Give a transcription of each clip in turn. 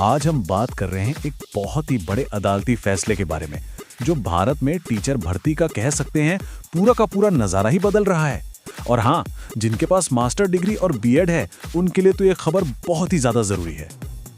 आज हम बात कर रहे हैं एक बहुत ही बड़े अदालती फैसले के बारे में, जो भारत में टीचर भर्ती का कह सकते हैं पूरा का पूरा नजारा ही बदल रहा है। और हाँ, जिनके पास मास्टर डिग्री और बीएड है, उनके लिए तो ये खबर बहुत ही ज्यादा जरूरी है।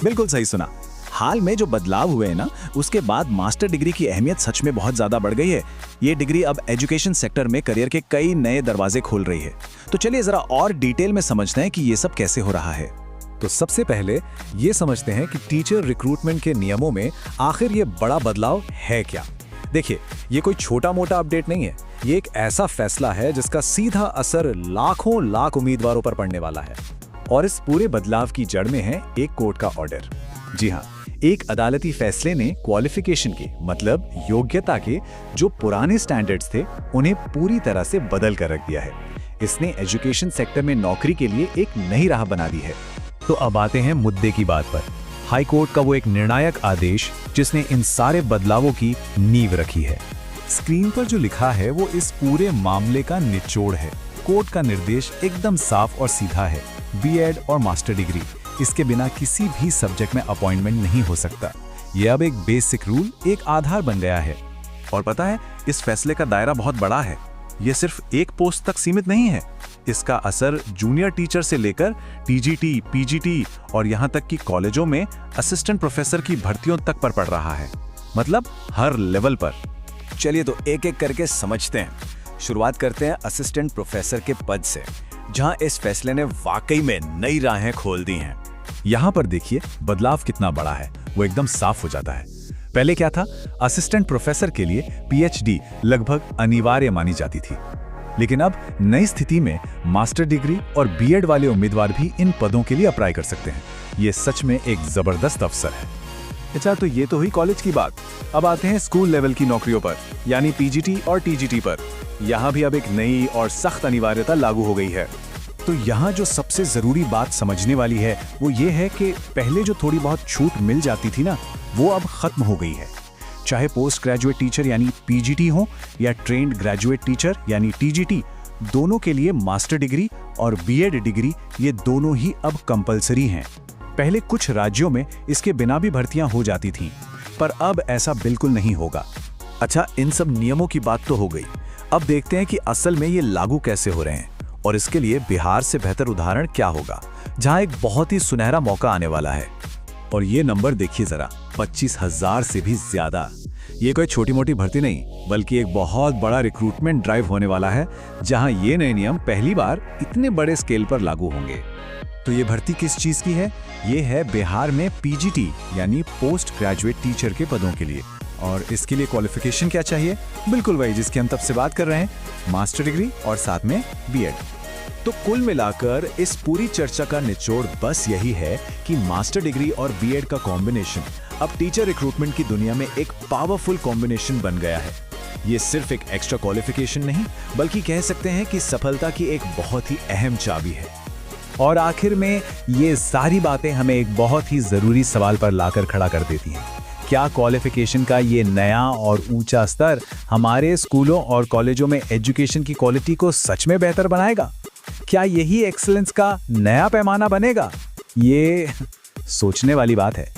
बिल्कुल सही सुना। हाल में जो बदलाव हुए हैं ना, उसके बाद मास्टर डिग्री की अहमियत सच में बहुत ज्यादा बढ़ गई है। ये डिग्री अब एजुकेशन सेक्टर में करियर के कई नए दरवाजे खोल रही है। तो चलिए जरा और डिटेल में समझते हैं कि ये सब कैसे हो रहा है। तो सबसे पहले ये समझते हैं कि टीचर रिक्रूटमेंट के नियमों में आखिर ये बड़ा बदलाव है क्या। देखिए, ये कोई छोटा मोटा अपडेट नहीं है। ये एक ऐसा फैसला है जिसका सीधा असर लाखों लाख उम्मीदवारों पर पड़ने वाला है। और इस पूरे बदलाव की जड़ में है एक कोर्ट का ऑर्डर। जी हाँ, एक अदालती फैसले ने क्वालिफिकेशन के मतलब योग्यता के जो पुराने स्टैंडर्ड्स थे, उन्हें पूरी तरह से बदल कर रख दिया है। इसने एजुकेशन सेक्टर में नौकरी के लिए एक नई राह बना दी है। तो अब आते हैं मुद्दे की बात पर। हाई कोर्ट का वो एक निर्णायक आदेश जिसने इन सारे बदलावों की नींव रखी है। स्क्रीन पर जो लिखा है वो इस पूरे मामले का निचोड़ है। कोर्ट का निर्देश एकदम साफ और सीधा है। बीएड और मास्टर डिग्री, इसके बिना किसी भी सब्जेक्ट में अपॉइंटमेंट नहीं हो सकता। ये अब एक बेसिक रूल, एक आधार बन गया है। और पता है, इस फैसले का दायरा बहुत बड़ा है। ये सिर्फ एक पोस्ट तक सीमित नहीं है। इसका असर जूनियर टीचर से लेकर टीजीटी, पीजीटी और यहाँ तक कि कॉलेजों में असिस्टेंट प्रोफेसर की भर्तियों तक पर पड़ रहा है। मतलब हर लेवल पर। चलिए तो एक एक करके समझते हैं। शुरुआत करते हैं असिस्टेंट प्रोफेसर के पद से, जहां इस फैसले ने वाकई में नई राहें खोल दी हैं। यहाँ पर देखिए बदलाव कितना बड़ा है, वो एकदम साफ हो जाता है। पहले क्या था, असिस्टेंट प्रोफेसर के लिए पीएचडी लगभग अनिवार्य मानी जाती थी। लेकिन अब नई स्थिति में मास्टर डिग्री और बीएड वाले उम्मीदवार भी इन पदों के लिए अप्लाई कर सकते हैं। ये सच में एक जबरदस्त अवसर है। अच्छा, तो ये तो हुई कॉलेज की बात। अब आते हैं स्कूल लेवल की नौकरियों पर, यानी पीजीटी और टीजीटी पर। यहाँ भी अब एक नई और सख्त अनिवार्यता लागू हो गई है। तो यहाँ जो सबसे जरूरी बात समझने वाली है वो ये है कि पहले जो थोड़ी बहुत छूट मिल जाती थी ना, वो अब खत्म हो गई है। चाहे पोस्ट ग्रेजुएट टीचर यानी पीजीटी हो या ट्रेन्ड ग्रेजुएट टीचर यानी टीजीटी, दोनों के लिए मास्टर डिग्री और बीएड डिग्री ये दोनों ही अब कंपलसरी हैं। पहले कुछ राज्यों में इसके बिना भी भर्तियां हो जाती थीं, पर अब ऐसा बिल्कुल नहीं होगा। अच्छा, इन सब नियमों की बात तो हो गई। अब देखते हैं कि असल में ये लागू कैसे हो रहे हैं। और इसके लिए बिहार से बेहतर उदाहरण क्या होगा, जहां एक बहुत ही सुनहरा मौका आने वाला है। और ये नंबर देखिए जरा, 25,000 से भी ज्यादा। ये कोई छोटी मोटी भर्ती नहीं, बल्कि एक बहुत बड़ा रिक्रूटमेंट ड्राइव होने वाला है, जहां ये नए नियम पहली बार इतने बड़े स्केल पर लागू होंगे। तो ये भर्ती किस चीज की है? ये है बिहार में पीजीटी यानी पोस्ट ग्रेजुएट टीचर के पदों के लिए। और इसके लिए क्वालिफिकेशन क्या चाहिए? बिल्कुल वही जिसकी हम तब से बात कर रहे हैं, मास्टर डिग्री और साथ में बीएड। तो कुल मिलाकर इस पूरी चर्चा का निचोड़ बस यही है कि मास्टर डिग्री और बीएड का कॉम्बिनेशन अब टीचर रिक्रूटमेंट की दुनिया में एक पावरफुल कॉम्बिनेशन बन गया है। ये सिर्फ एक एक्स्ट्रा क्वालिफिकेशन नहीं, बल्कि कह सकते हैं कि सफलता की एक बहुत ही अहम चाबी है। और आखिर में ये सारी बातें हमें एक बहुत ही जरूरी सवाल पर लाकर खड़ा कर देती हैं। क्या क्वालिफिकेशन का ये नया और ऊंचा स्तर हमारे स्कूलों और कॉलेजों में एजुकेशन की क्वालिटी को सच में बेहतर बनाएगा? क्या यही एक्सीलेंस का नया पैमाना बनेगा? ये सोचने वाली बात है।